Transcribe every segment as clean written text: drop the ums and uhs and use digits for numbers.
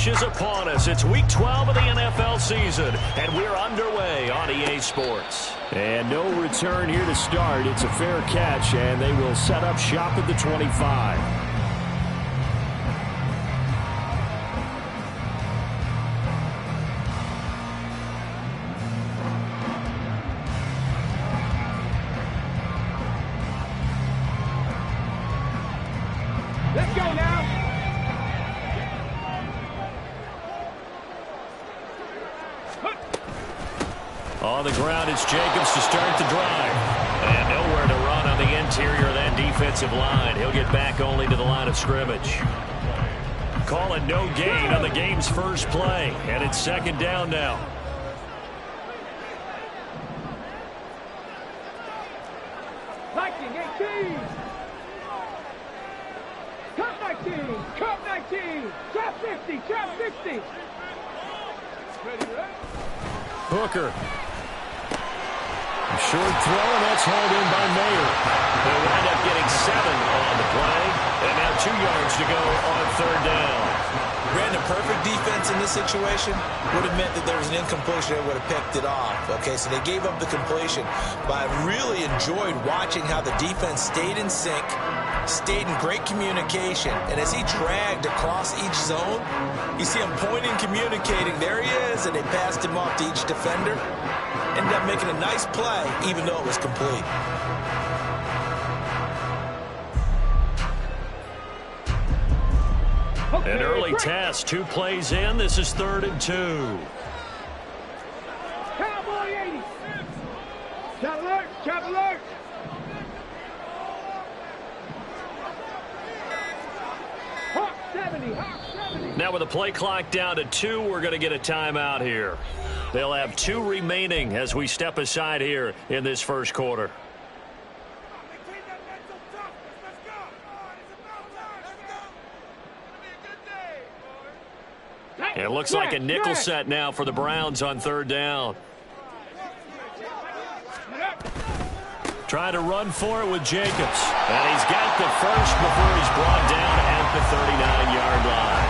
finish is upon us. It's Week 12 of the NFL season, and we're underway on EA Sports. And no return here to start. It's a fair catch, and they will set up shop at the 25. Let's go now. On the ground, it's Jacobs to start the drive. And nowhere to run on the interior of that defensive line. He'll get back only to the line of scrimmage. Calling no gain on the game's first play. And it's second down now. Liking 18. Cut 19. Cut 19. Trap 50. Trap 60. Ready, right? Hooker. A short throw, and that's hauled in by Mayer. They'll wind up getting 7 on the play. And now 2 yards to go on third down. Brandon, perfect defense in this situation would have meant that there was an incompletion that would have picked it off. Okay, so they gave up the completion. But I really enjoyed watching how the defense stayed in sync, stayed in great communication. And as he dragged across each zone, you see him pointing, communicating. There he is, and they passed him off to each defender. Ended up making a nice play, even though it was complete. An early test, 2 plays in. This is 3rd and 2. Cowboy 80. Trap alert. Trap alert. Hawk 70. Hawk 70. Now with the play clock down to 2, we're going to get a timeout here. They'll have 2 remaining as we step aside here in this first quarter. It looks like a nickel set now for the Browns on 3rd down. Trying to run for it with Jacobs. And he's got the first before he's brought down at the 39-yard line.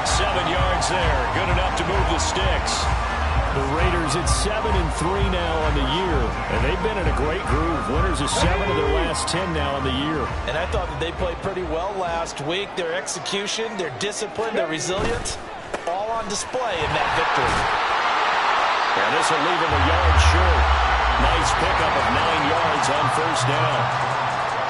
7 yards there. Good enough to move the sticks. The Raiders at 7-3 now on the year, and they've been in a great groove. Winners of 7 of their last 10 now on the year. And I thought that they played pretty well last week. Their execution, their discipline, their resilience, all on display in that victory. And this will leave him a yard short. Nice pickup of 9 yards on first down.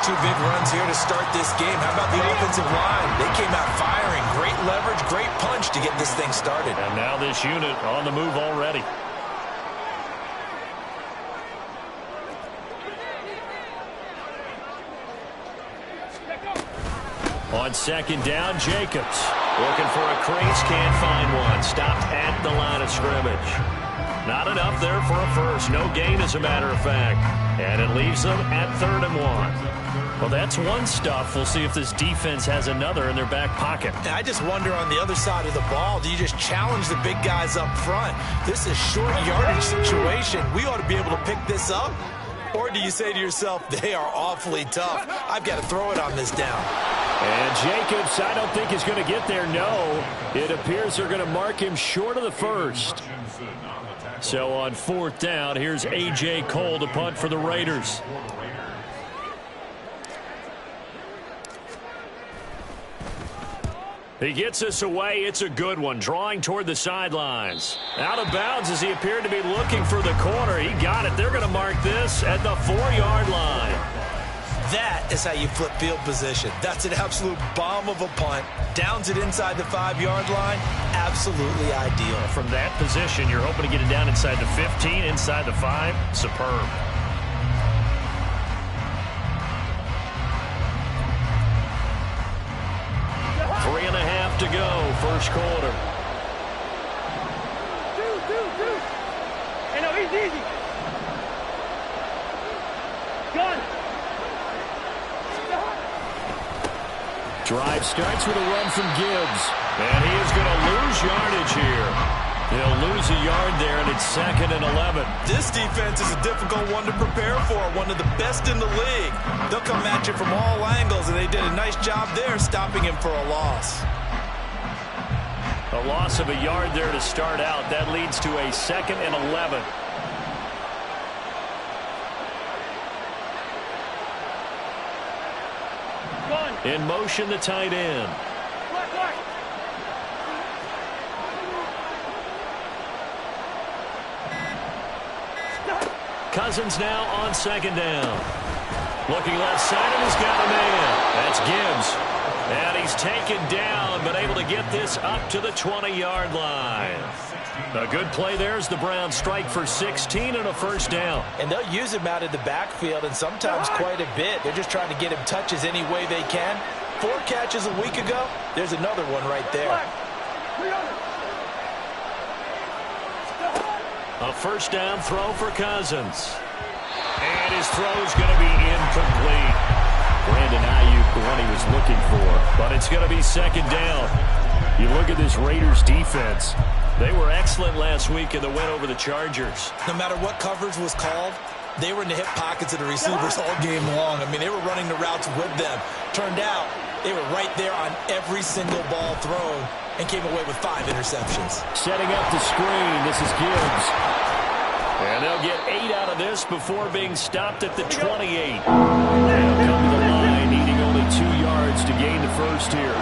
2 big runs here to start this game. How about the offensive line? They came out firing. Great leverage, great punch to get this thing started. And now this unit on the move already. On 2nd down, Jacobs. Looking for a crease, can't find one. Stopped at the line of scrimmage. Not enough there for a first. No gain, as a matter of fact. And it leaves them at 3rd and 1. Well, that's one stuff. We'll see if this defense has another in their back pocket. I just wonder on the other side of the ball, do you just challenge the big guys up front? This is short yardage situation. We ought to be able to pick this up. Or do you say to yourself, they are awfully tough. I've got to throw it on this down. And Jacobs, I don't think is going to get there. No, it appears they're going to mark him short of the first. So on 4th down, here's A.J. Cole to punt for the Raiders. He gets this away. It's a good one. Drawing toward the sidelines. Out of bounds as he appeared to be looking for the corner. He got it. They're going to mark this at the 4-yard line. That is how you flip field position. That's an absolute bomb of a punt. Downs it inside the 5-yard line. Absolutely ideal. From that position, you're hoping to get it down inside the 15, inside the 5. Superb. Three and a half to go, first quarter. Two. Hey, no, he's easy. Gun. Drive starts with a run from Gibbs. And he is going to lose yardage here. He'll lose a yard there, and it's 2nd and 11. This defense is a difficult one to prepare for, one of the best in the league. They'll come at you from all angles, and they did a nice job there stopping him for a loss. A loss of a yard there to start out. That leads to a 2nd and 11. In motion, the tight end. Cousins now on 2nd down. Looking left side, and he's got a man. That's Gibbs. And he's taken down, but able to get this up to the 20-yard line. A good play there as the Browns strike for 16 and a 1st down. And they'll use him out in the backfield, and sometimes quite a bit. They're just trying to get him touches any way they can. 4 catches a week ago. There's another one right there. A 1st down throw for Cousins. And his throw's going to be incomplete. Brandon Ayuk, the one he was looking for. But it's going to be 2nd down. You look at this Raiders defense. They were excellent last week in the win over the Chargers. No matter what coverage was called, they were in the hip pockets of the receivers all game long. I mean, they were running the routes with them. Turned out, they were right there on every single ball thrown and came away with 5 interceptions. Setting up the screen. This is Gibbs. And they'll get 8 out of this before being stopped at the 28. They'll come to the line, needing only 2 yards to gain the 1st here.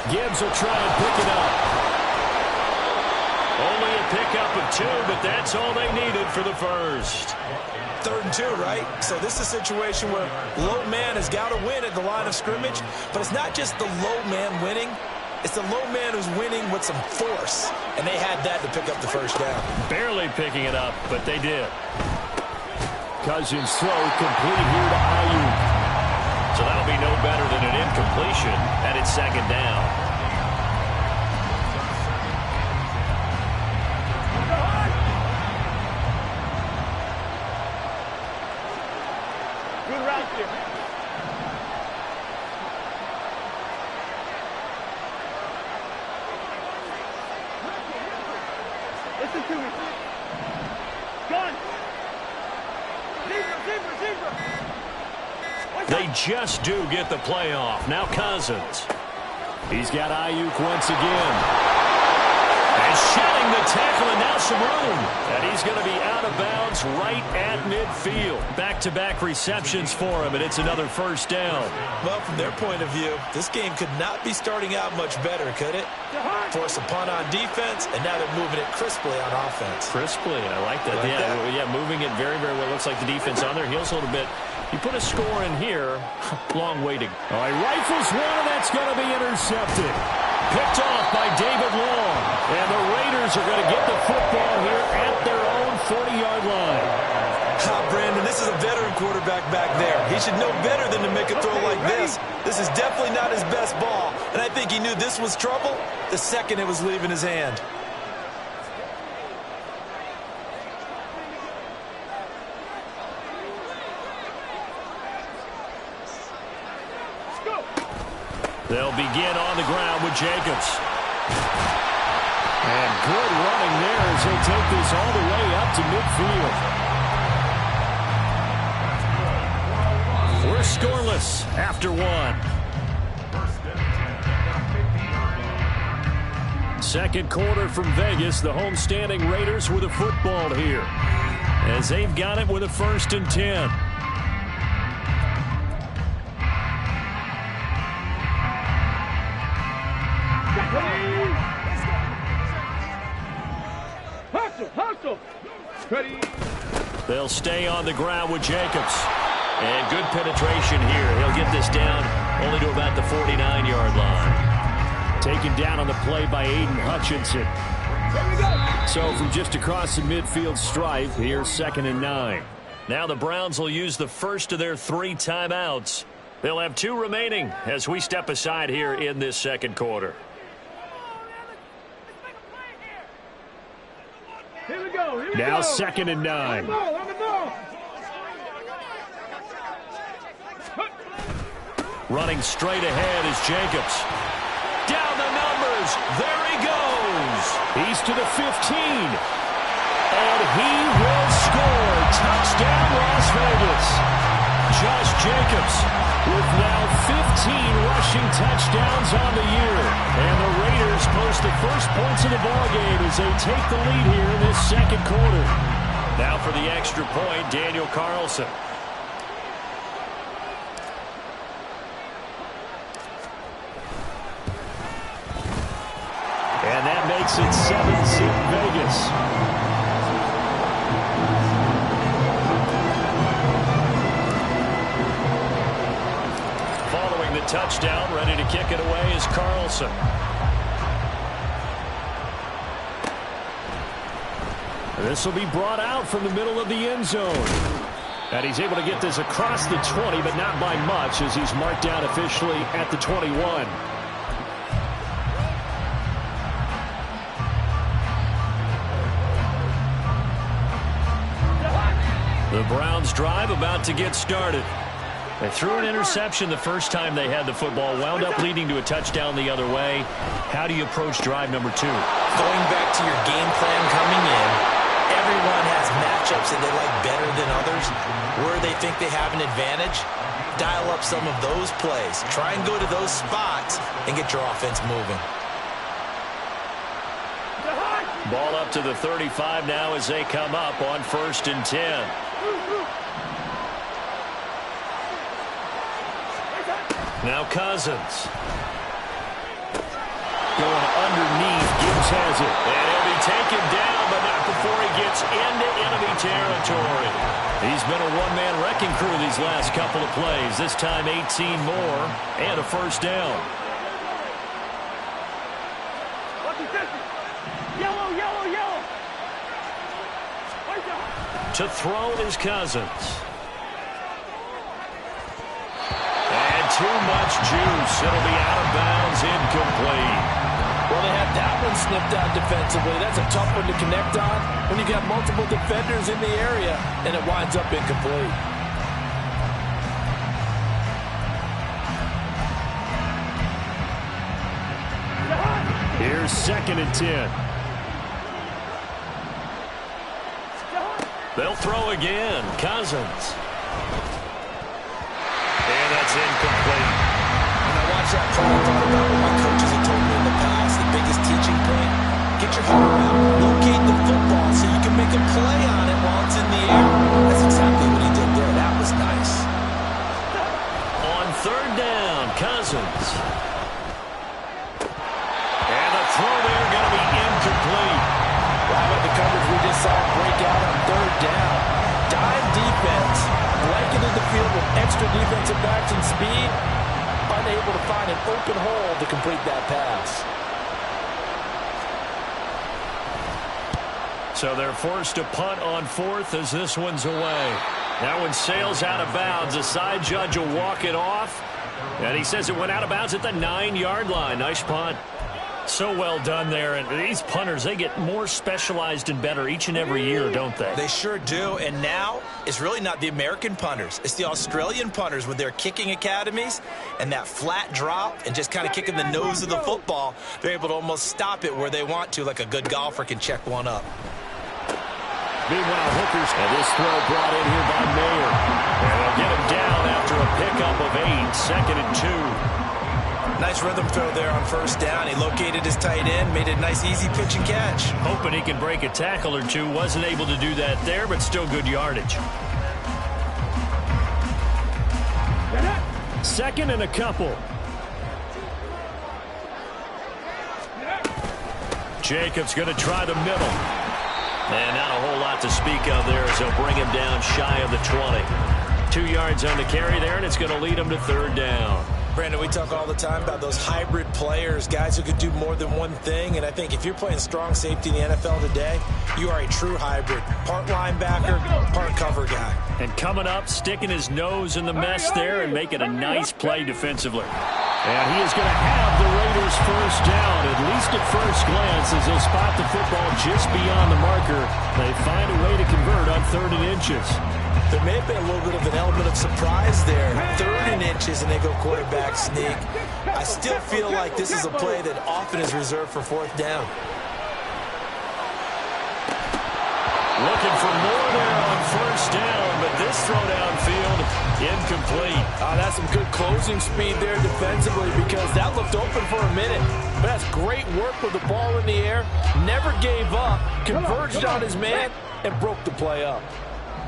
Gibbs will try and pick it up. Only a pickup of 2, but that's all they needed for the 1st. 3rd and 2, right? So this is a situation where low man has got to win at the line of scrimmage, but it's not just the low man winning. It's the low man who's winning with some force, and they had that to pick up the 1st down. Barely picking it up, but they did. Cousins throw complete here to Ayuk. So that'll be no better than an incompletion, and it's 2nd down. Good route here. Listen to me. Gun. Receiver. They just do get the playoff. Now Cousins. He's got Ayuk once again. And shedding the tackle, and now some room. And he's going to be out of bounds right at midfield. Back-to-back receptions for him, and it's another 1st down. Well, from their point of view, this game could not be starting out much better, could it? Force a punt on defense, and now they're moving it crisply on offense. Crisply, I like that. Yeah, moving it very, very well. Looks like the defense on their heels a little bit. You put a score in here, long way to go. All right, rifles one, and that's going to be intercepted. Picked off by David Long. And the Raiders are going to get the football here at their own 40-yard line. Brandon, this is a veteran quarterback back there. He should know better than to make a throw like this. This is definitely not his best ball. And I think he knew this was trouble the second it was leaving his hand. They'll begin on the ground with Jacobs. And good running there as he'll take this all the way up to midfield. We're scoreless after 1. 2nd quarter from Vegas. The homestanding Raiders with a football here, as they've got it with a 1st and 10. Hustle. Ready. They'll stay on the ground with Jacobs. And good penetration here. He'll get this down only to about the 49-yard line. Taken down on the play by Aiden Hutchinson. So from just across the midfield stripe, here's 2nd and 9. Now the Browns will use the first of their 3 timeouts. They'll have 2 remaining as we step aside here in this 2nd quarter. Here we go. Now 2nd and 9. On the ball. Running straight ahead is Jacobs. Down the numbers. There he goes. He's to the 15. And he will score. Touchdown, Las Vegas. Josh Jacobs with now 15 rushing touchdowns on the year. And the Raiders post just the first points of the ball game as they take the lead here in this second quarter. Now for the extra point, Daniel Carlson. And that makes it 7-zip Vegas. Following the touchdown, ready to kick it away is Carlson. This will be brought out from the middle of the end zone. And he's able to get this across the 20, but not by much as he's marked down officially at the 21. The Browns drive about to get started. They threw an interception the first time they had the football, wound up leading to a touchdown the other way. How do you approach drive number 2? Going back to your game plan coming in, everyone has matchups that they like better than others. Where they think they have an advantage, dial up some of those plays. Try and go to those spots and get your offense moving. Ball up to the 35 now as they come up on 1st and 10. Now Cousins. Going underneath, Gibbs has it. And he'll be taken down, but not before he gets into enemy territory. He's been a one-man wrecking crew these last couple of plays. This time 18 more and a first down. Yellow, yellow, yellow. To throw is Cousins. And too much juice. It'll be out of bounds, incomplete. Well, they had that one snipped out defensively. That's a tough one to connect on when you got multiple defenders in the area, and it winds up incomplete. Here's 2nd and 10. They'll throw again. Cousins. And that's incomplete. When I watch that play, I thought about what my coaches have told me in the past. The biggest teaching point, get your heart out. Locate the football so you can make a play on it while it's in the air. That's exactly what he did there. That was nice. On 3rd down, Cousins. And the throw there going to be incomplete. How about the coverage we just saw break out on 3rd down? Dime defense, blanketed the field with extra defensive backs and speed, unable to find an open hole to complete that pass. So they're forced to punt on 4th as this one's away. That one sails out of bounds. The side judge will walk it off. And he says it went out of bounds at the 9-yard line. Nice punt. So well done there. And these punters, they get more specialized and better each and every year, don't they? They sure do. And now it's really not the American punters. It's the Australian punters with their kicking academies and that flat drop and just kind of kicking the nose of the football. They're able to almost stop it where they want to, like a good golfer can check one up. Meanwhile, Hookers, and this throw brought in here by Mayer. And they'll get him down after a pickup of 8, 2nd and 2. Nice rhythm throw there on 1st down. He located his tight end, made a nice easy pitch and catch. Hoping he can break a tackle or two. Wasn't able to do that there, but still good yardage. 2nd and a couple. Jacobs going to try the middle. And not a whole lot to speak of there as they'll bring him down shy of the 20. 2 yards on the carry there, and it's going to lead him to 3rd down. Brandon, we talk all the time about those hybrid players, guys who could do more than one thing. And I think if you're playing strong safety in the NFL today, you are a true hybrid. Part linebacker, part cover guy. And coming up, sticking his nose in the mess there and making a nice play defensively. And he is going to have the Raiders 1st down, at least at first glance, as they'll spot the football just beyond the marker. They find a way to convert on 3rd and inches. There may have been a little bit of an element of surprise there. 3rd and inches, and they go quarterback sneak. I still feel like this is a play that often is reserved for 4th down. Looking for more there on first down, but this throw downfield incomplete. That's some good closing speed there defensively because that looked open for a minute. But that's great work with the ball in the air. Never gave up, converged on his man, and broke the play up.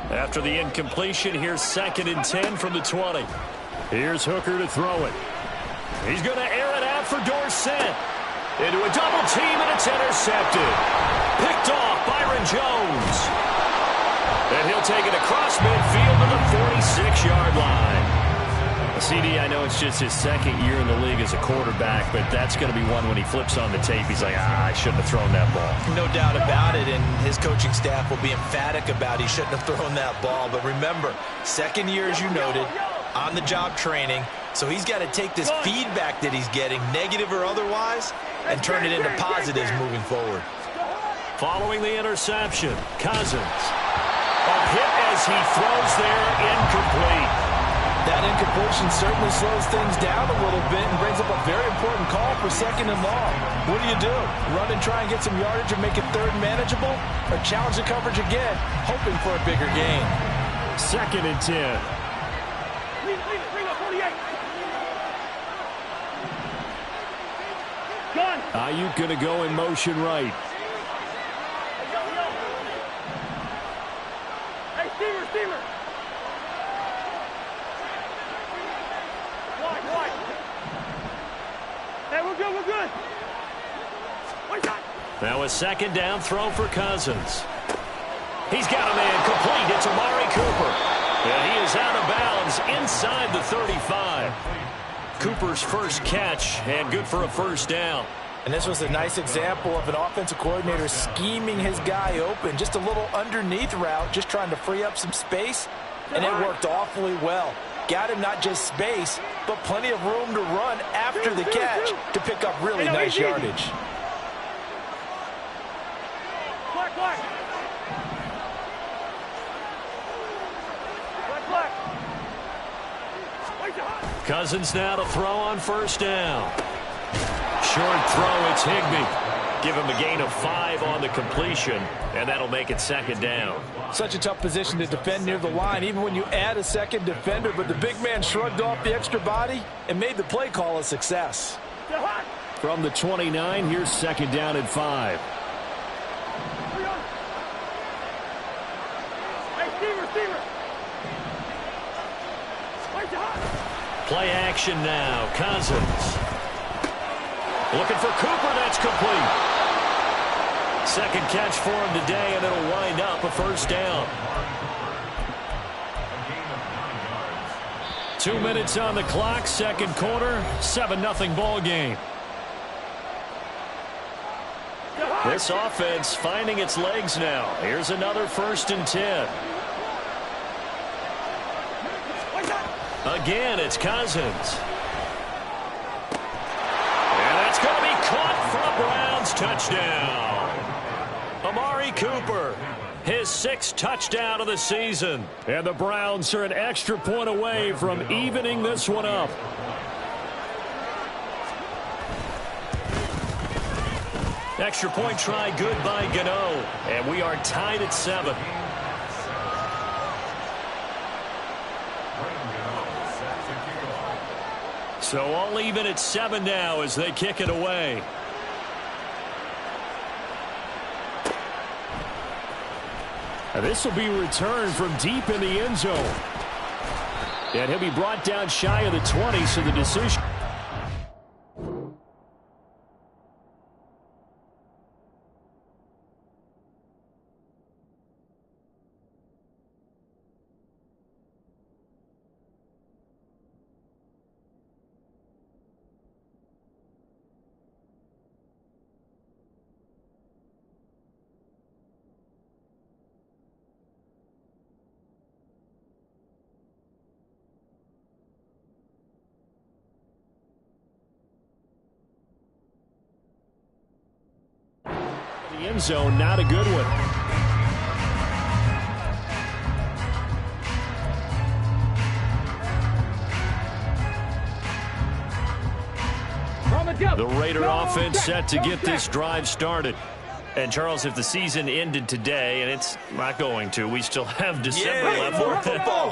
After the incompletion, here's 2nd and 10 from the 20. Here's Hooker to throw it. He's going to air it out for Dorsett. Into a double team, and it's intercepted. Picked off Byron Jones. And he'll take it across midfield to the 46-yard line. CD, I know it's just his 2nd year in the league as a quarterback, but that's going to be one when he flips on the tape. He's like, I shouldn't have thrown that ball. No doubt about it, and his coaching staff will be emphatic about he shouldn't have thrown that ball. But remember, 2nd year, as you noted, on-the-job training. So he's got to take this feedback that he's getting, negative or otherwise, and turn it into positives moving forward. Following the interception, Cousins. A hit as he throws there, incomplete. That incompletion certainly slows things down a little bit and brings up a very important call for 2nd and long. What do? Run and try and get some yardage and make it 3rd manageable? Or challenge the coverage again, hoping for a bigger gain? 2nd and 10. Bring up 48. Gun. Ayuk going to go in motion right. Hey, Steamer. Wide. Hey, we're good. Now a 2nd down throw for Cousins. He's got a man complete. It's Amari Cooper. And he is out of bounds inside the 35. Cooper's first catch, and good for a 1st down. And this was a nice example of an offensive coordinator scheming his guy open. Just a little underneath route, just trying to free up some space. And it worked awfully well. Got him not just space, but plenty of room to run after the catch to pick up really nice yardage. Black. Cousins now to throw on 1st down. Short throw, it's Higbee. Give him a gain of 5 on the completion, and that'll make it 2nd down. Such a tough position to defend near the line, even when you add a 2nd defender, but the big man shrugged off the extra body and made the play call a success. From the 29, here's 2nd down and 5. Play action now. Cousins. Looking for Cooper. That's complete. 2nd catch for him today, and it'll wind up a 1st down. 2 minutes on the clock. 2nd quarter. 7-0 ball game. This offense finding its legs now. Here's another 1st and 10. Again, it's Cousins. And that's going to be caught for a Browns touchdown. Amari Cooper, his 6th touchdown of the season. And the Browns are an extra point away from evening this one up. Extra point try good by Gano. And we are tied at 7. So all even at 7 now as they kick it away. And this will be returned from deep in the end zone. And he'll be brought down shy of the 20, so the decision. The end zone, not a good one. The Raider offense set to get this drive started. And, Charles, if the season ended today, and it's not going to, we still have December left.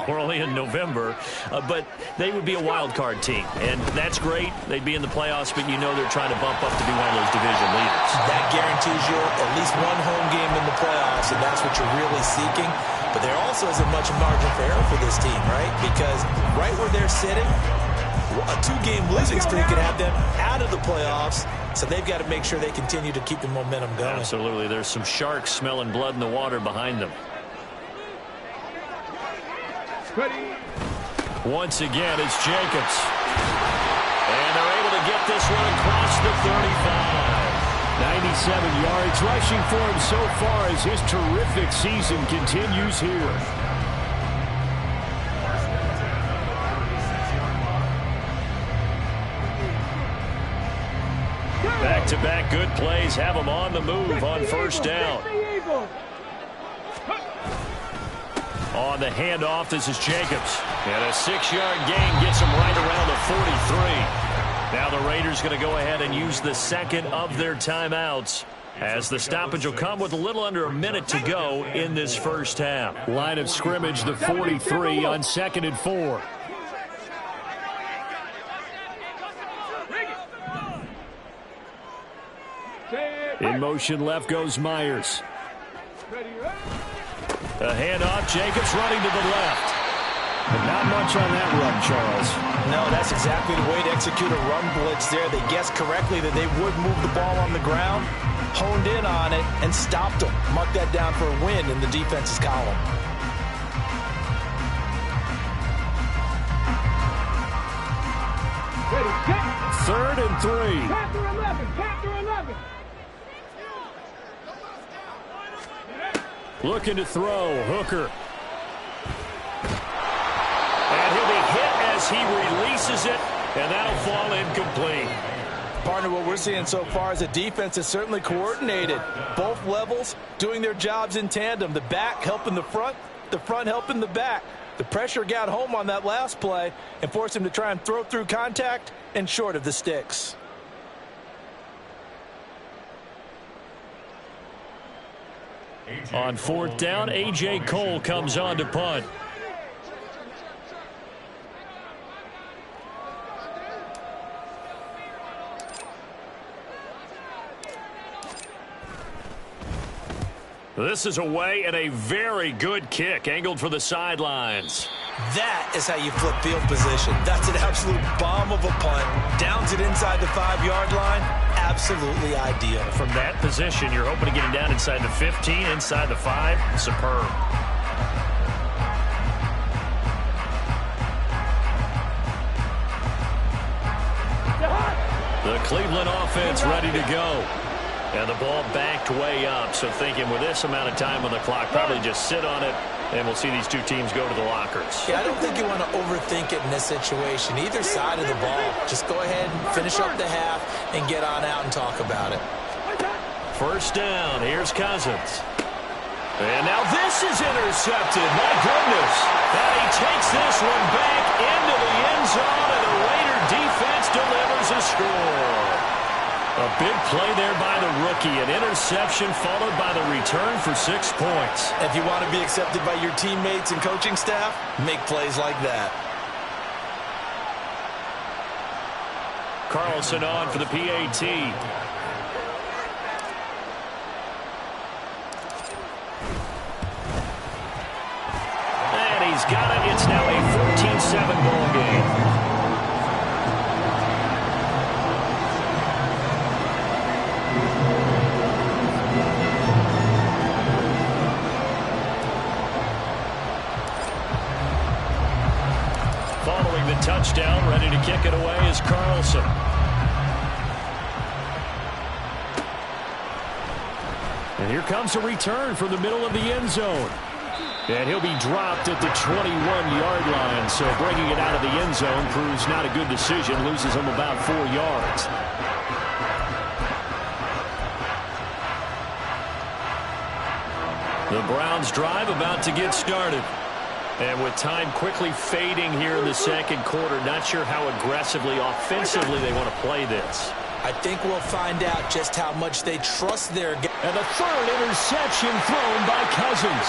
We're only in November. But they would be a wild card team. And that's great. They'd be in the playoffs, but you know they're trying to bump up to be one of those division leaders. That guarantees you at least one home game in the playoffs, and that's what you're really seeking. But there also isn't much margin for error for this team, right? Because right where they're sitting, a 2-game losing streak could have them out of the playoffs, so they've got to make sure they continue to keep the momentum going. Absolutely. There's some sharks smelling blood in the water behind them. Ready. Once again, it's Jacobs. And they're able to get this one across the 35. 97 yards rushing for him so far as his terrific season continues here. Back-to-back good plays have him on the move on first down. On the handoff, this is Jacobs. And a 6-yard gain gets him right around the 43. Now the Raiders going to go ahead and use the second of their timeouts, as the stoppage will come with a little under a minute to go in this first half. Line of scrimmage, the 43 on 2nd and 4. In motion left goes Myers. A handoff, Jacobs running to the left. But not much on that run, Charles. No, that's exactly the way to execute a run blitz there. They guessed correctly that they would move the ball on the ground, honed in on it, and stopped them. Mark that down for a win in the defense's column. Third and 3. Panther 11, Panther 11. Looking to throw, Hooker. And he'll be hit as he releases it, and that'll fall incomplete. Partner, what we're seeing so far is the defense is certainly coordinated. Both levels doing their jobs in tandem. The back helping the front helping the back. The pressure got home on that last play and forced him to try and throw through contact and short of the sticks. On 4th down, A.J. Cole comes on to punt. This is away and a very good kick, angled for the sidelines. That is how you flip field position. That's an absolute bomb of a punt. Downs it inside the 5-yard line. Absolutely ideal. From that position, you're hoping to get it down inside the 15, inside the 5. Superb. The Cleveland offense ready to go. And the ball backed way up, so thinking with this amount of time on the clock, probably just sit on it, and we'll see these two teams go to the lockers. Yeah, I don't think you want to overthink it in this situation. Either side of the ball. Just go ahead and finish up the half and get on out and talk about it. First down, here's Cousins. And now this is intercepted. My goodness. And he takes this one back into the end zone, and the Raider defense delivers a score. A big play there by the rookie. An interception followed by the return for 6 points. If you want to be accepted by your teammates and coaching staff, make plays like that. Carlson on for the PAT. And he's got it. It's now a 14-7 ball game. Following the touchdown, ready to kick it away is Carlson. And here comes a return from the middle of the end zone. And he'll be dropped at the 21-yard line. So bringing it out of the end zone proves not a good decision. Loses him about 4 yards. The Browns drive about to get started. And with time quickly fading here in the second quarter, not sure how aggressively, offensively they want to play this. I think we'll find out just how much they trust their guy. And the third interception thrown by Cousins.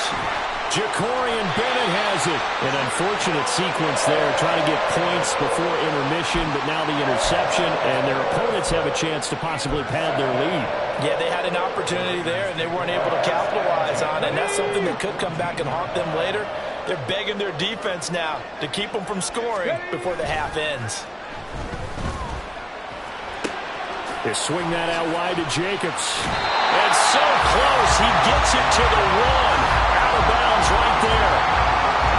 Jacorian Bennett has it. An unfortunate sequence there, trying to get points before intermission, but now the interception, and their opponents have a chance to possibly pad their lead. Yeah, they had an opportunity there, and they weren't able to capitalize on it, and that's something that could come back and haunt them later. They're begging their defense now to keep them from scoring before the half ends. They swing that out wide to Jacobs. And so close, he gets it to the one. Out of bounds right there.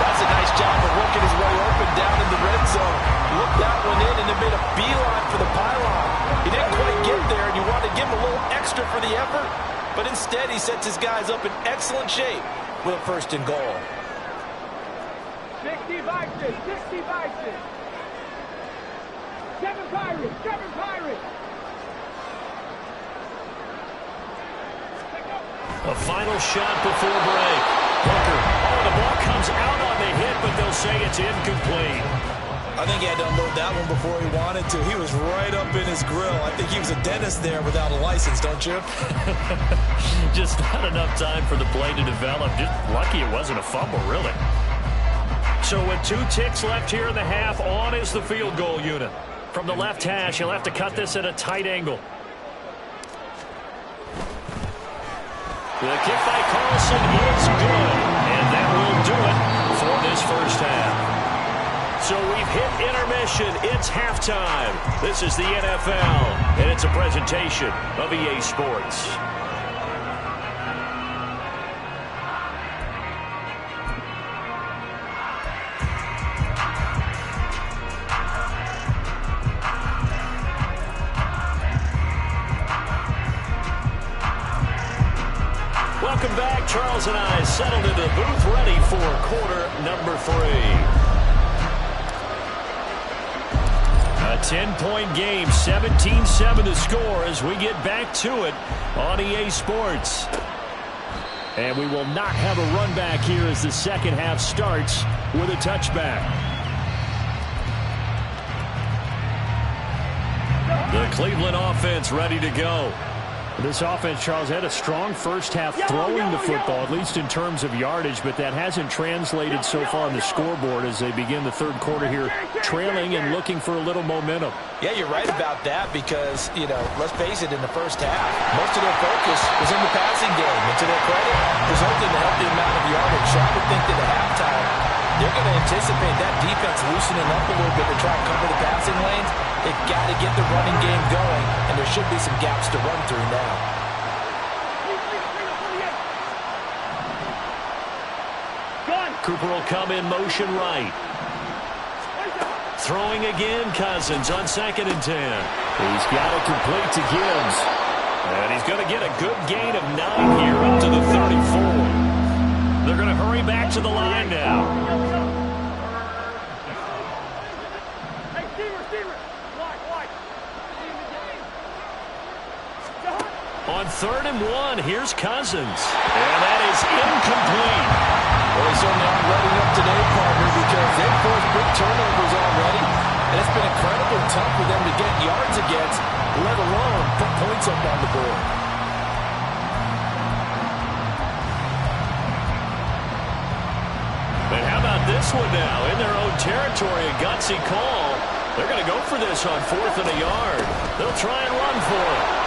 That's a nice job of working his way open down in the red zone. Looked that one in and then made a beeline for the pylon. He didn't quite get there, and you want to give him a little extra for the effort, but instead he sets his guys up in excellent shape with a first and goal. 60 Vikings, 60 Vikings. 7 Pirates, 7 Pirates. A final shot before break. Hooker. Oh, the ball comes out on the hit, but they'll say it's incomplete. I think he had to unload that one before he wanted to. He was right up in his grill. I think he was a dentist there without a license, don't you? Just not enough time for the play to develop. Just lucky it wasn't a fumble, really. So with 2 ticks left here in the half, on is the field goal unit. From the left hash, he'll have to cut this at a tight angle. The kick by Carlson is good, and that will do it for this first half. So we've hit intermission. It's halftime. This is the NFL, and it's a presentation of EA Sports. Welcome back. Charles and I settled into the booth, ready for quarter number 3. A 10-point game, 17-7 the score as we get back to it on EA Sports. And we will not have a run back here as the second half starts with a touchback. The Cleveland offense ready to go. This offense, Charles, had a strong first half throwing the football, at least in terms of yardage, but that hasn't translated so far on the scoreboard as they begin the third quarter here, trailing and looking for a little momentum. Yeah, you're right about that because, let's face it, in the first half, most of their focus was in the passing game. And to their credit, resulted in a healthy amount of yardage. So I would think that at halftime, they're going to anticipate that defense loosening up a little bit to try and cover the passing lanes. They've got to get the running game going, and there should be some gaps to run through now. Cooper will come in motion right. Throwing again, Cousins on 2nd and 10. He's got it complete to Gibbs. And he's going to get a good gain of 9 here up to the 34. They're going to hurry back to the line now. On 3rd and 1, here's Cousins. And that is incomplete. Well, they certainly aren't letting up today, partner, because they've forced big turnovers already. And it's been incredibly tough for them to get yards against, let alone put points up on the board. But how about this one now? In their own territory, a gutsy call. They're going to go for this on 4th and a yard. They'll try and run for it.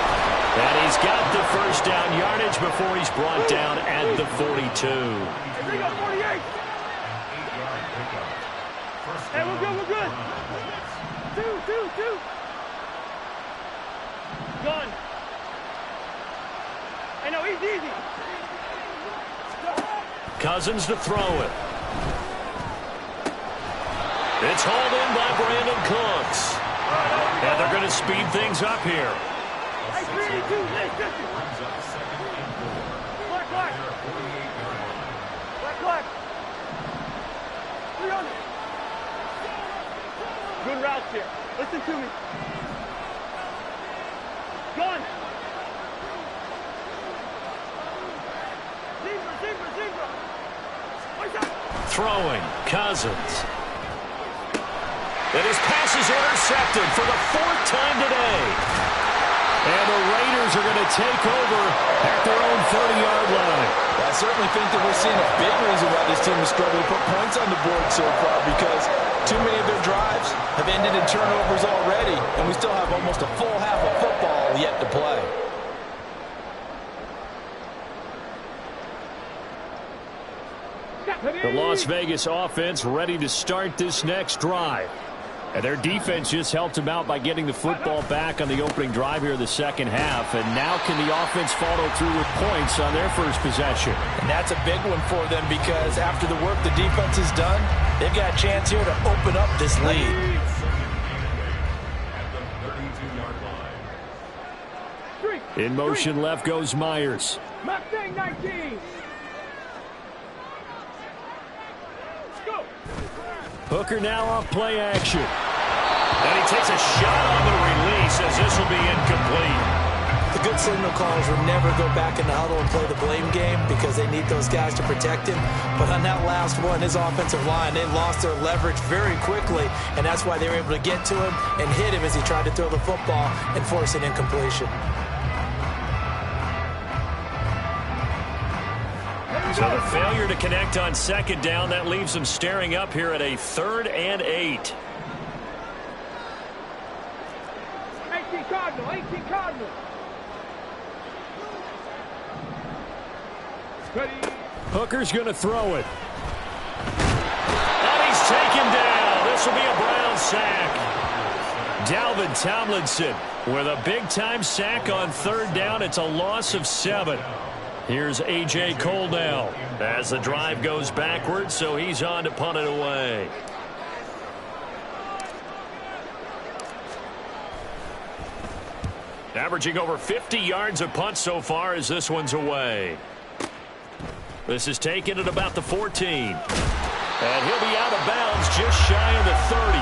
And he's got the first down yardage before he's brought down at the 42. Hey, we're good, we're good. Two. Gun. Hey, no, he's easy. Cousins to throw it. It's hauled in by Brandon Cooks. And they're going to speed things up here. Hey, 382, listen. Black. 300. Good routes here. Listen to me. Gun. Zebra. Throwing, Cousins. And his pass is intercepted for the 4th time today. are going to take over at their own 30-yard line. I certainly think that we're seeing a big reason why this team is struggling to put points on the board so far, because too many of their drives have ended in turnovers already, and we still have almost a full half of football yet to play. The Las Vegas offense ready to start this next drive. And their defense just helped them out by getting the football back on the opening drive here in the second half. And now can the offense follow through with points on their first possession? And that's a big one for them, because after the work the defense has done, they've got a chance here to open up this lead. In motion left goes Myers. Mustang 19. Hooker now off play action. And he takes a shot on the release as this will be incomplete. The good signal callers will never go back in the huddle and play the blame game, because they need those guys to protect him. But on that last one, his offensive line, they lost their leverage very quickly, and that's why they were able to get to him and hit him as he tried to throw the football and force an incompletion. So the failure to connect on second down, that leaves them staring up here at a 3rd and 8. 18 Cardinal, 18 Cardinal. Ready. Hooker's going to throw it. And he's taken down. This will be a Brown sack. Dalvin Tomlinson with a big-time sack on 3rd down. It's a loss of 7. Here's A.J. Cole now as the drive goes backwards, so he's on to punt it away. Averaging over 50 yards a punt so far as this one's away. This is taken at about the 14. And he'll be out of bounds just shy of the 30.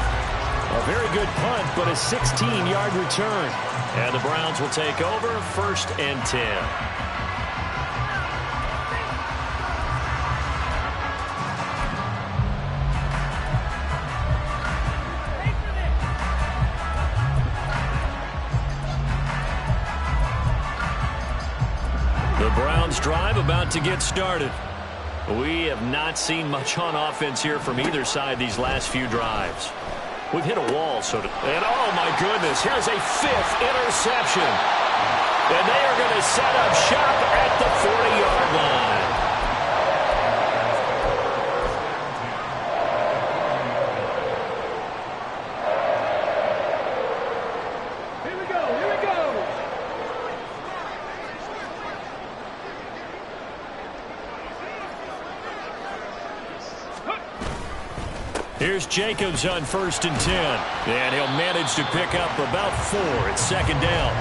A very good punt, but a 16-yard return. And the Browns will take over 1st and 10. The Browns drive about to get started. We have not seen much on offense here from either side these last few drives. We've hit a wall, and oh my goodness, here's a 5th interception. And they are going to set up shop at the 40-yard line. Here's Jacobs on 1st and 10. And he'll manage to pick up about 4 at 2nd down.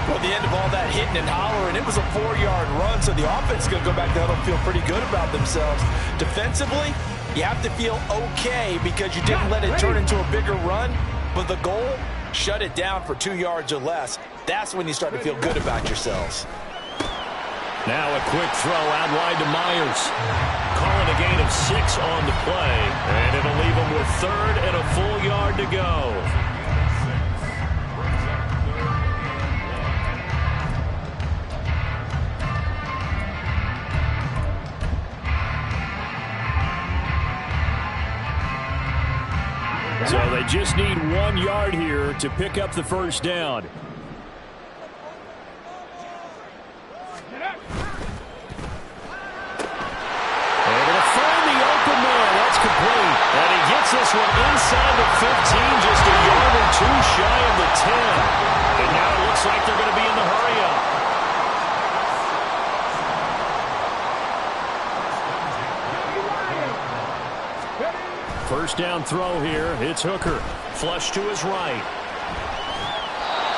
Well, the end of all that hitting and hollering, it was a 4-yard run, so the offense is going to go back there and feel pretty good about themselves. Defensively, you have to feel okay because you didn't let it turn into a bigger run, but the goal, shut it down for 2 yards or less. That's when you start to feel good about yourselves. Now a quick throw out wide to Myers. Calling a gain of 6 on the play, and it'll leave him with 3rd and a full yard to go. So they just need 1 yard here to pick up the 1st down. This one inside the 15, just a yard or 2 shy of the 10. And now it looks like they're going to be in the hurry-up. First down throw here. It's Hooker. Flush to his right.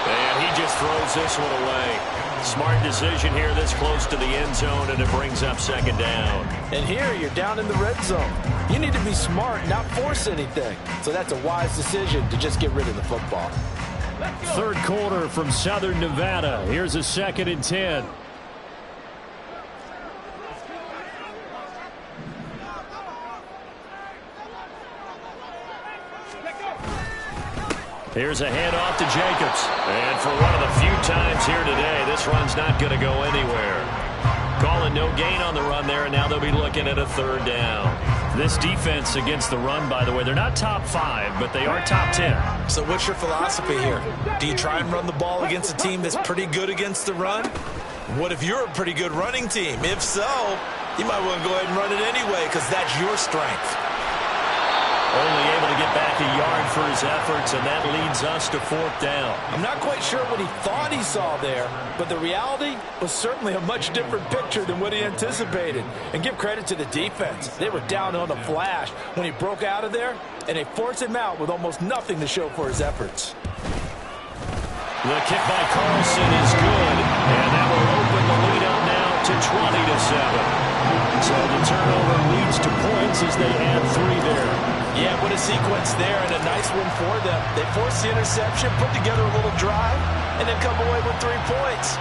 And he just throws this one away. Smart decision here this close to the end zone, and it brings up 2nd down. And here you're down in the red zone. You need to be smart, not force anything. So that's a wise decision to just get rid of the football. 3rd quarter from Southern Nevada. Here's a 2nd and 10. Here's a handoff to Jacobs. And for one of the few times here today, this this run's not going to go anywhere. Calling no gain on the run there, and now they'll be looking at a 3rd down. This defense against the run, by the way, they're not top 5, but they are top 10. So what's your philosophy here? Do you try and run the ball against a team that's pretty good against the run? What if you're a pretty good running team? If so, you might want to go ahead and run it anyway because that's your strength. Only able to get back a yard for his efforts, and that leads us to 4th down. I'm not quite sure what he thought he saw there, but the reality was certainly a much different picture than what he anticipated. And give credit to the defense. They were down on a flash when he broke out of there, and they forced him out with almost nothing to show for his efforts. The kick by Carlson is good, and that will open the lead up now to 20-7. So the turnover leads to points as they add 3 there. Yeah, what a sequence there, and a nice one for them. They forced the interception, put together a little drive, and then come away with 3 points.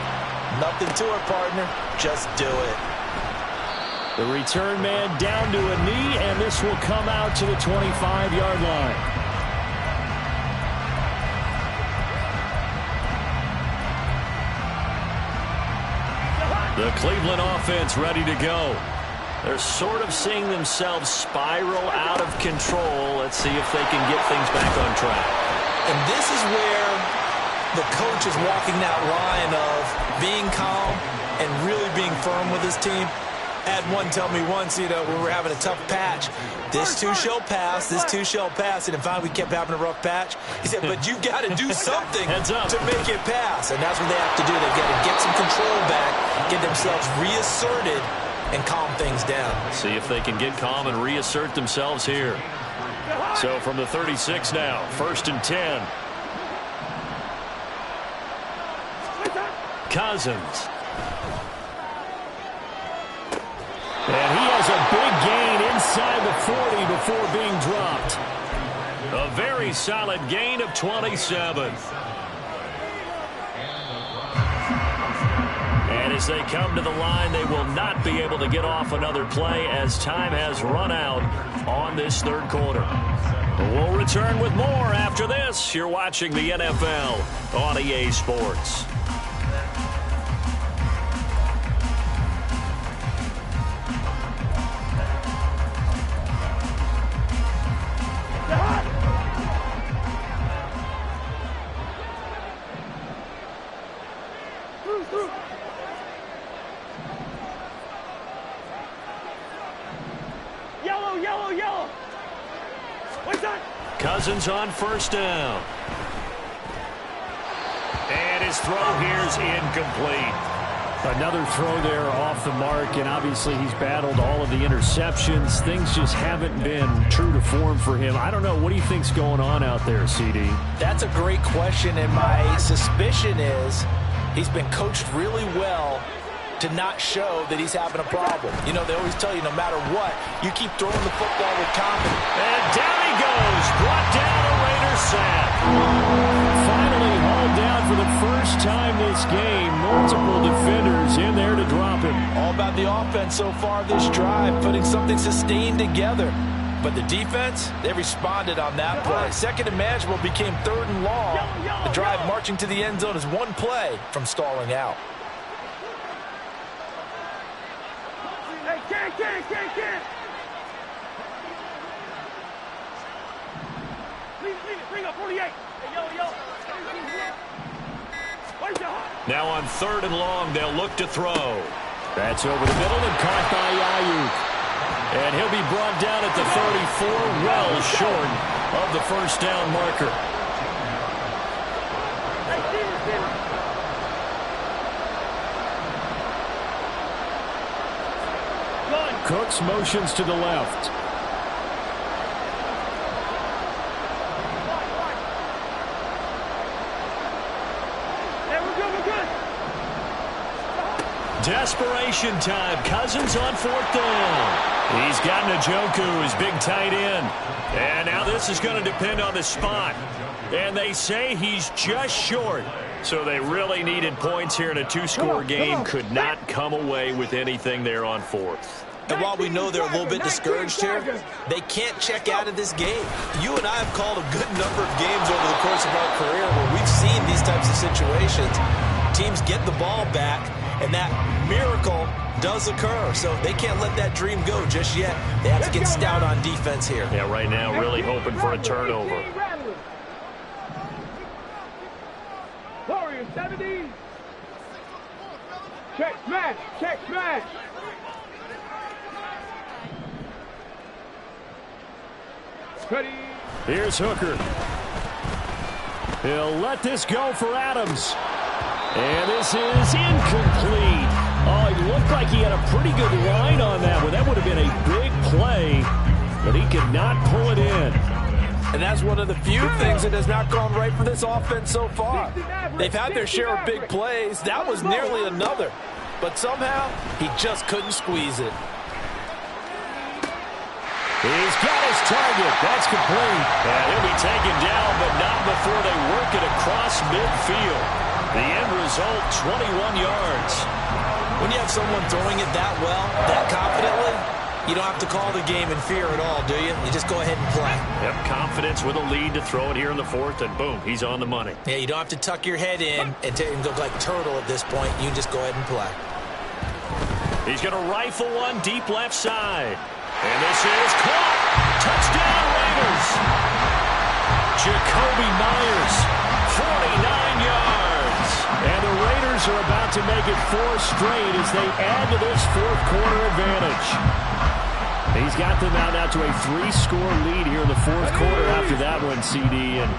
Nothing to it, partner. Just do it. The return man down to a knee, and this will come out to the 25-yard line. The Cleveland offense ready to go. They're sort of seeing themselves spiral out of control. Let's see if they can get things back on track. And this is where the coach is walking that line of being calm and really being firm with his team. Had one tell me once, when we were having a tough patch, this too shall pass, this too shall pass, and then finally we kept having a rough patch. He said, but you got to do something to make it pass, and that's what they have to do. They've got to get some control back, get themselves reasserted, and calm things down. See if they can get calm and reassert themselves here. So from the 36 now, 1st and 10. Cousins. And he has a big gain inside the 40 before being dropped. A very solid gain of 27. And as they come to the line, they will not be able to get off another play as time has run out on this 3rd quarter. We'll return with more after this. You're watching the NFL on EA Sports. Yellow. Cousins on 1st down. And his throw here is incomplete. Another throw there off the mark, and obviously he's battled all of the interceptions. Things just haven't been true to form for him. I don't know. What do you think's going on out there, CD? That's a great question, and my suspicion is he's been coached really well to not show that he's having a problem. They always tell you no matter what, you keep throwing the football with confidence. And down he goes. Brought down a Raider sack. Finally hauled down for the first time this game. Multiple defenders in there to drop him. All about the offense so far this drive, putting something sustained together. But the defense, they responded on that play. 2nd and manageable became 3rd and long. The drive marching to the end zone is one play from stalling out. Can't. Bring up 48. Hey, yo. Now on 3rd and long, they'll look to throw. That's over the middle and caught by Ayuk. And he'll be brought down at the 34, well short of the 1st down marker. Cooks motions to the left. We're good. Desperation time. Cousins on 4th down. He's got Njoku, his big tight end. And now this is going to depend on the spot. And they say he's just short. So they really needed points here in a 2-score game. Could not come away with anything there on 4th. And while we know they're a little bit discouraged here, they can't check out of this game. You and I have called a good number of games over the course of our career where we've seen these types of situations. teams get the ball back, and that miracle does occur. So they can't let that dream go just yet. They have to get stout on defense here. Yeah, right now really hoping for a turnover. Warriors 70. Check smash, check smash. Ready. Here's Hooker. He'll let this go for Adams. And this is incomplete. Oh, it looked like he had a pretty good line on that one. That would have been a big play, but he could not pull it in. And that's one of the few things that has not gone right for this offense so far. They've had their share of big plays. That was nearly another. But somehow, he just couldn't squeeze it. He's got his target. That's complete. And he'll be taken down, but not before they work it across midfield. The end result, 21 yards. When you have someone throwing it that well, that confidently, you don't have to call the game in fear at all, do you? You just go ahead and play. Yep, confidence with a lead to throw it here in the fourth, and boom, he's on the money. Yeah, you don't have to tuck your head in and go like turtle at this point. You just go ahead and play. He's going to rifle one deep left side. And this is caught. Touchdown, Raiders. Jakobi Meyers, 49 yards. And the Raiders are about to make it 4 straight as they add to this fourth quarter advantage. He's got them out to a 3-score lead here in the fourth quarter after that one, CD. And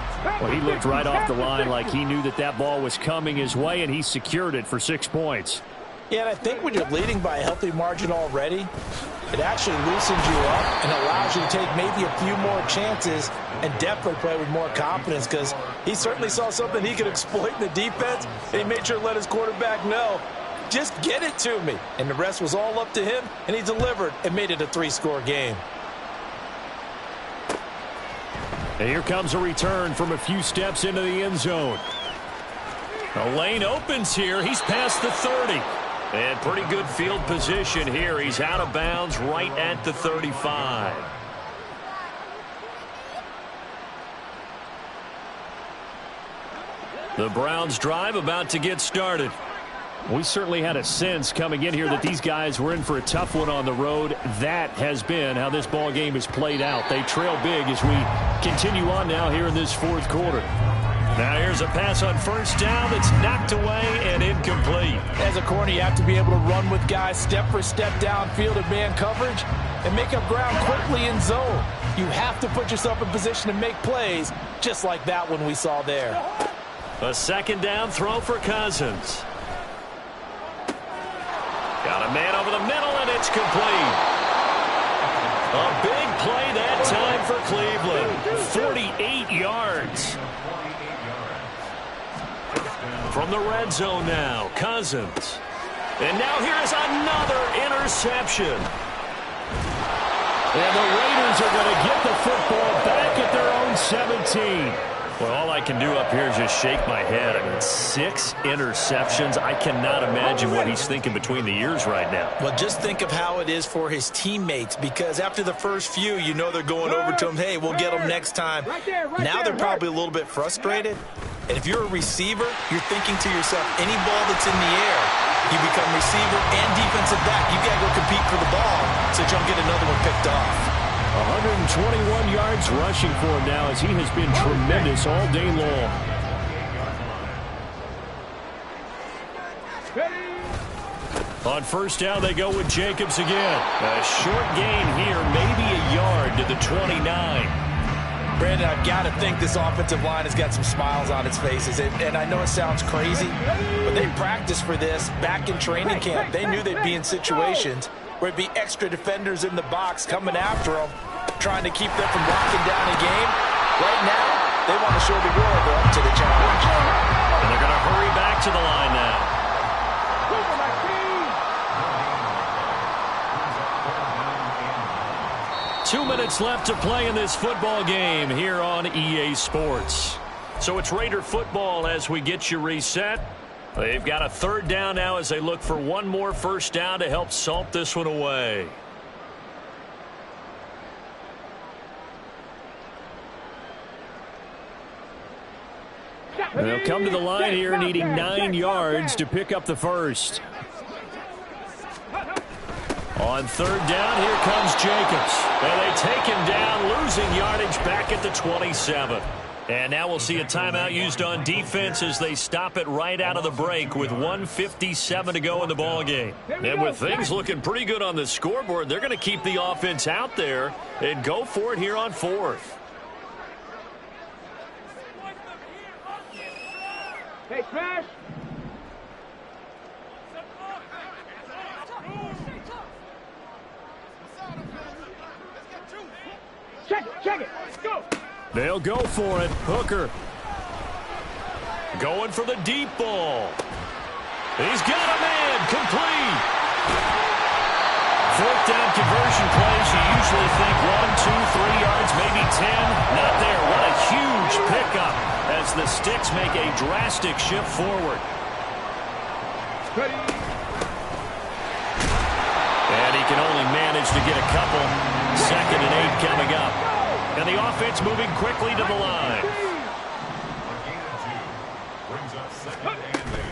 well, he looked right off the line like he knew that ball was coming his way, and he secured it for 6 points. Yeah, and I think when you're leading by a healthy margin already, it actually loosens you up and allows you to take maybe a few more chances and definitely play with more confidence, because he certainly saw something he could exploit in the defense, and he made sure to let his quarterback know, just get it to me. And the rest was all up to him, and he delivered and made it a 3-score game. And here comes a return from a few steps into the end zone. The lane opens here. He's past the 30. And pretty good field position here. He's out of bounds right at the 35. The Browns drive about to get started. We certainly had a sense coming in here that these guys were in for a tough one on the road. That has been how this ball game has played out. They trail big as we continue on now here in this fourth quarter. Now here's a pass on first down that's knocked away and incomplete. As a corner, you have to be able to run with guys step for step downfield in man coverage and make up ground quickly in zone. You have to put yourself in position to make plays, just like that one we saw there. A second down throw for Cousins. Got a man over the middle, and it's complete. A big play that time for Cleveland. 48 yards. From the red zone now, Cousins. And now here's another interception. And the Raiders are going to get the football back at their own 17. Well, all I can do up here is just shake my head. I mean, 6 interceptions. I cannot imagine what he's thinking between the ears right now. Well, just think of how it is for his teammates, because after the first few, you know they're going over to him, hey, we'll get them next time. Now they're probably a little bit frustrated. And if you're a receiver, you're thinking to yourself, any ball that's in the air, you become receiver and defensive back. You got to go compete for the ball so you don't get another one picked off. 121 yards rushing for him now as he has been tremendous all day long. On first down, they go with Jacobs again. A short gain here, maybe a yard to the 29. Brandon, I've got to think this offensive line has got some smiles on its faces. And I know it sounds crazy, but they practiced for this back in training camp. They knew they'd be in situations where it'd be extra defenders in the box coming after them, trying to keep them from locking down a game. Right now, they want to show the world they're up to the challenge. And they're going to hurry back to the line now. 2 minutes left to play in this football game here on EA Sports. So it's Raider football as we get you reset. They've got a third down now as they look for one more first down to help salt this one away. They'll come to the line here needing 9 yards to pick up the first. On third down, here comes Jacobs. And they take him down, losing yardage back at the 27. And now we'll see a timeout used on defense as they stop it right out of the break with 1:57 to go in the ballgame. And with things looking pretty good on the scoreboard, they're going to keep the offense out there and go for it here on fourth. Hey, Crash. Check it. Go. They'll go for it. Hooker. Going for the deep ball. He's got a man. Complete. Fourth down conversion plays. You usually think 1, 2, 3 yards, maybe 10. Not there. What a huge pickup as the Sticks make a drastic shift forward. Ready. And he can only manage to get a couple. 2nd and 8 coming up. And the offense moving quickly to the line.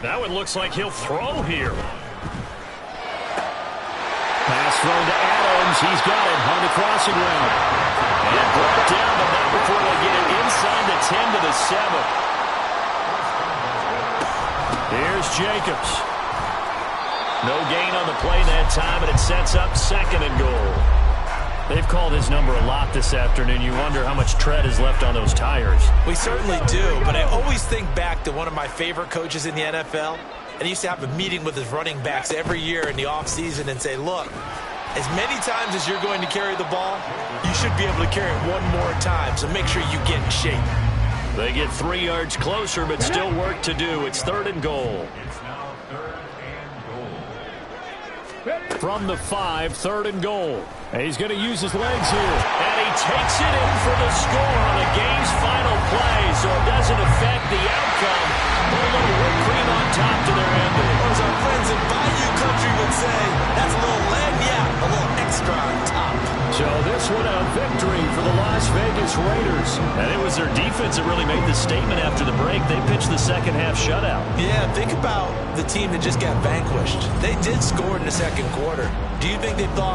Now it looks like he'll throw here. Pass thrown to Adams. He's got it on the crossing route. And brought down, but not before they get it inside the 10 to the 7. Here's Jacobs. No gain on the play that time, and it sets up 2nd and goal. They've called his number a lot this afternoon. You wonder how much tread is left on those tires. We certainly do, but I always think back to one of my favorite coaches in the NFL, and he used to have a meeting with his running backs every year in the offseason and say, look, as many times as you're going to carry the ball, you should be able to carry it one more time, so make sure you get in shape. They get 3 yards closer, but still work to do. It's 3rd and goal. From the 5, 3rd and goal. And he's going to use his legs here. And he takes it in for the score on the game's final play, so it doesn't affect the outcome. Put a little whipped cream on top to their ending. Or as our friends in Bayou Country would say, that's a little lagniappe, a little extra on top. So this one a victory for the Las Vegas Raiders. And it was their defense that really made the statement after the break. They pitched the second half shutout. Yeah, think about the team that just got vanquished. They did score in the second quarter. Do you think they thought